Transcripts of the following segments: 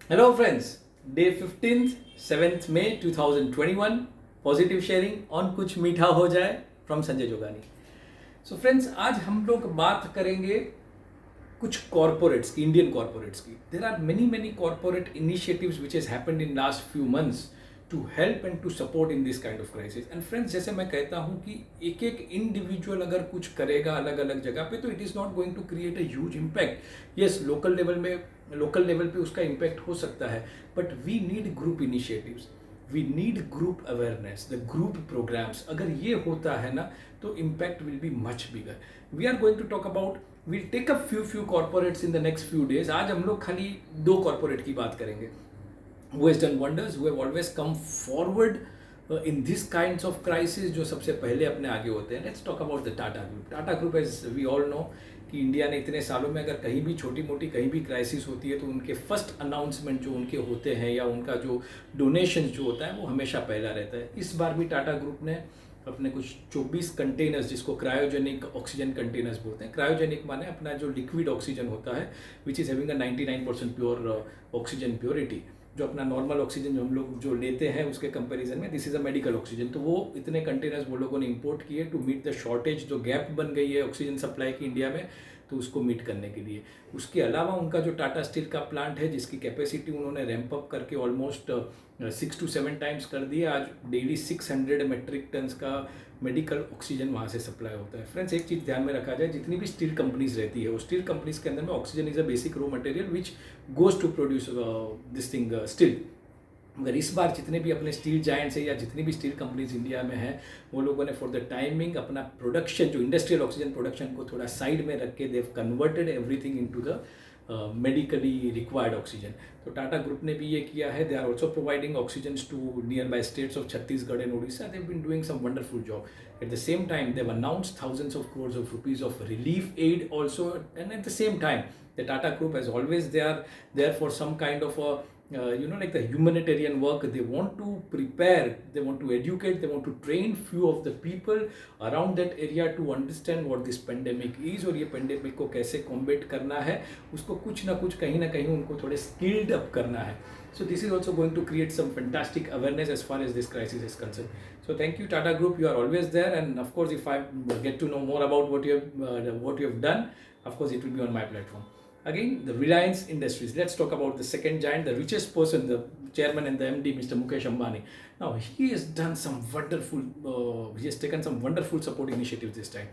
Hello friends, day 15th 7th May 2021 positive sharing on कुछ मीठा हो जाए from Sanjay Jogani. So friends, आज हम लोग बात करेंगे कुछ कॉर्पोरेट्स की, इंडियन कॉर्पोरेट्स की। There are many many corporate initiatives which has happened in last few months to help and to support in this kind of crisis. And friends, जैसे मैं कहता हूँ कि एक एक इंडिविजुअल अगर कुछ करेगा अलग अलग जगह पे, तो it is not going to create a huge impact. Yes, local level पे उसका इम्पैक्ट हो सकता है, but we need group initiatives, we need group awareness, the group programs. अगर ये होता है ना, तो impact will be much bigger. We are going to talk about, we'll take a few corporates in the next few days. आज हम लोग खाली दो कॉर्पोरेट की बात करेंगे who has done wonders, who have always come forward in this kinds of crisis, जो सबसे पहले अपने आगे होते हैं। Let's talk about the Tata Group. Tata Group, as we all know, कि इंडिया ने इतने सालों में अगर कहीं भी छोटी मोटी कहीं भी क्राइसिस होती है, तो उनके फर्स्ट अनाउंसमेंट जो उनके होते हैं या उनका जो डोनेशन जो होता है वो हमेशा पहला रहता है। इस बार भी टाटा ग्रुप ने अपने कुछ 24 कंटेनर्स, जिसको क्रायोजेनिक ऑक्सीजन कंटेनर्स बोलते हैं। क्रायोजेनिक माने अपना जो लिक्विड ऑक्सीजन होता है which is having a 99% pure oxygen purity. जो अपना नॉर्मल ऑक्सीजन जो हम लोग जो लेते हैं उसके कंपैरिजन में this is a medical oxygen. तो वो इतने कंटेनर्स वो लोगों ने इंपोर्ट किए टू मीट द शॉर्टेज, जो गैप बन गई है ऑक्सीजन सप्लाई की इंडिया में, तो उसको मीट करने के लिए। उसके अलावा उनका जो टाटा स्टील का प्लांट है, जिसकी कैपेसिटी उन्होंने रैंप अप करके ऑलमोस्ट 6 to 7 टाइम्स कर दिया। आज डेली 600 मेट्रिक टन्स का मेडिकल ऑक्सीजन वहाँ से सप्लाई होता है। फ्रेंड्स, एक चीज़ ध्यान में रखा जाए, जितनी भी स्टील कंपनीज रहती है, वो स्टील कंपनीज के अंदर में oxygen is a basic raw material which goes to produce this thing steel. मगर इस बार जितने भी अपने स्टील जायंट्स है या जितनी भी स्टील कंपनीज इंडिया में हैं, वो लोगों ने फॉर द टाइमिंग अपना प्रोडक्शन, जो इंडस्ट्रियल ऑक्सीजन प्रोडक्शन को थोड़ा साइड में रख के they've converted everything into the medically required oxygen. तो टाटा ग्रुप ने भी ये किया है। They are also providing oxygen to nearby states of Chhattisgarh and Orissa. They've been doing some wonderful job. At the same time, they've announced thousands of crores of rupees of relief aid also, and at the same time, the Tata Group, as always, they are there for some kind of a like the humanitarian work. They want to prepare, they want to educate, they want to train few of the people around that area to understand what this pandemic is, और ये pandemic को कैसे combat करना है, उसको कुछ ना कुछ कहीं ना कहीं उनको थोड़े skilled up करना है। So this is also going to create some fantastic awareness as far as this crisis is concerned. So thank you, Tata Group. You are always there, and of course, if I get to know more about what you have done, of course, it will be on my platform. Again, the Reliance Industries. Let's talk about the second giant, the richest person, the chairman and the MD, Mr. Mukesh Ambani. Now, he has done some wonderful, he has taken some wonderful support initiatives this time.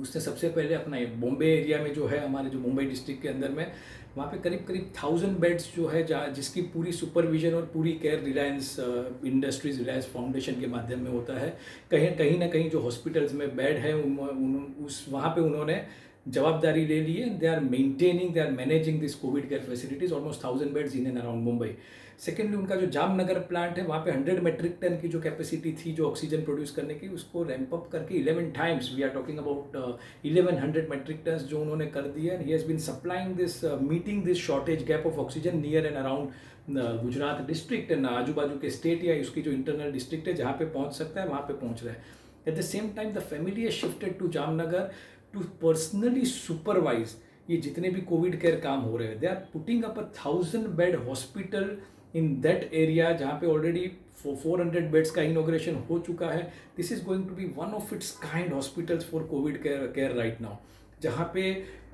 उसने सबसे पहले अपना Bombay area में जो है, हमारे जो Mumbai district के अंदर में, वहाँ पे करीब करीब 1000 बेड्स जो है, जिसकी पूरी सुपरविजन और पूरी care Reliance industries, Reliance foundation के माध्यम में होता है। कहीं ना कहीं जो हॉस्पिटल्स में बेड है उस वहाँ पे उन्होंने जवाबदारी ले ली है। They are maintaining, they are managing this Covid care facilities, almost 1000 beds in and around Mumbai. Secondly, उनका जो जामनगर प्लांट है, वहाँ पे 100 मेट्रिक टन की जो कैपेसिटी थी जो ऑक्सीजन प्रोड्यूस करने की, उसको रैंप अप करके 11 times, we are talking about 1100 metric ton जो उन्होंने कर दिया। He has been supplying this, meeting this shortage gap of oxygen near and around Gujarat district and आजू बाजू के स्टेट या उसकी जो इंटरनल डिस्ट्रिक्ट है, जहाँ पे पहुँच सकता है वहाँ पे पहुँच रहा है। At the same time, the family has shifted to Jamnagar to personally supervise ये जितने भी कोविड केयर काम हो रहे हैं। They are putting up a 1000 bed hospital in that area, जहाँ पे ऑलरेडी 400 बेड्स का इनोग्रेशन हो चुका है। This is going to be one of its kind hospitals for Covid care right now, जहाँ पे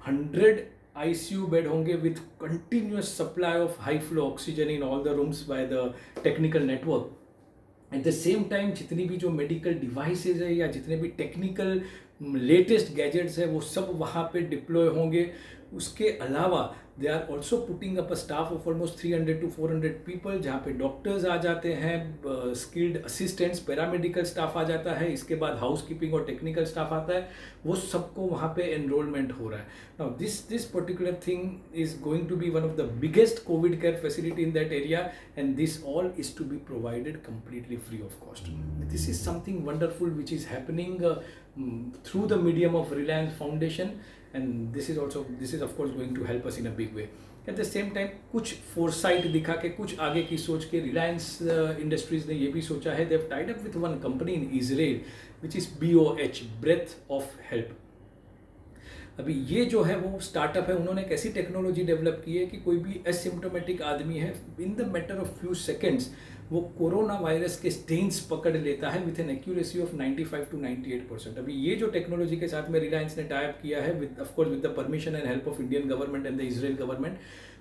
100 ICU बेड होंगे with continuous supply of high flow oxygen in all the rooms by the technical network. At the same time, जितनी भी जो medical devices है या जितने भी टेक्निकल लेटेस्ट गैजेट्स है, वो सब वहाँ पे डिप्लॉय होंगे। उसके अलावा they are also putting up a staff of almost 300 to 400 people, जहाँ पे डॉक्टर्स आ जाते हैं, स्किल्ड असिस्टेंट्स, पैरामेडिकल स्टाफ आ जाता है, इसके बाद हाउस कीपिंग और टेक्निकल स्टाफ आता है, वो सबको वहाँ पे एनरोलमेंट हो रहा है। Now this particular thing is going to be one of the biggest Covid care facility in that area, and this all is to be provided completely free of cost. This is something wonderful which is happening through the medium of Reliance Foundation, and this is of course going to help us in a big way. At the same time, कुछ foresight दिखा के, कुछ आगे की सोच के Reliance Industries ने ये भी सोचा है, they have tied up with one company in Israel which is BOH, Breath of Help. अभी ये जो है वो स्टार्टअप है, उन्होंने एक ऐसी टेक्नोलॉजी डेवलप की है कि कोई भी एसिम्प्टोमेटिक आदमी है, in the matter of few seconds वो कोरोना वायरस के स्टेन्स पकड़ लेता है with an accuracy of 95 to 98%। अभी ये जो टेक्नोलॉजी के साथ में रिलायंस ने टाइप किया है with of course with the permission and help of Indian government and the Israel government,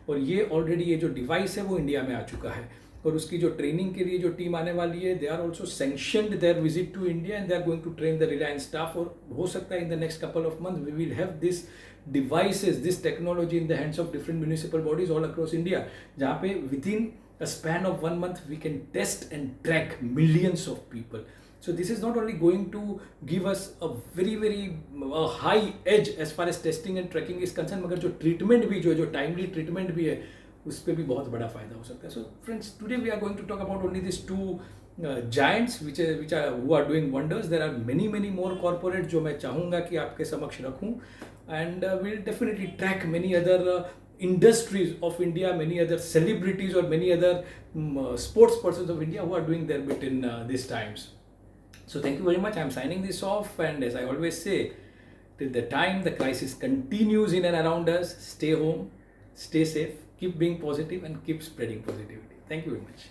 और ये ऑलरेडी ये जो डिवाइस है वो इंडिया में आ चुका है, और उसकी जो ट्रेनिंग के लिए जो टीम आने वाली है, they are also sanctioned their visit to India and they are going to train the Reliance staff, और हो सकता है in the next couple of month we will have this devices, this technology in the hands of different municipal bodies all across India, जहाँ पे within a span of 1 month we can test and track millions of people. So this is not only going to give us a very high edge as far as testing and tracking is concerned, मगर जो treatment भी जो timely treatment भी है उस पर भी बहुत बड़ा फायदा हो सकता है. So friends, today we are going to talk about only these two giants which are who are doing wonders. There are many more corporate जो मैं चाहूँगा कि आपके समक्ष रखूँ, and we'll definitely track many other industries of India, many other celebrities or many other sports persons of India who are doing their bit in these times. So thank you very much. I'm signing this off, and as I always say, till the time the crisis continues in and around us, stay home, stay safe, keep being positive and keep spreading positivity. Thank you very much.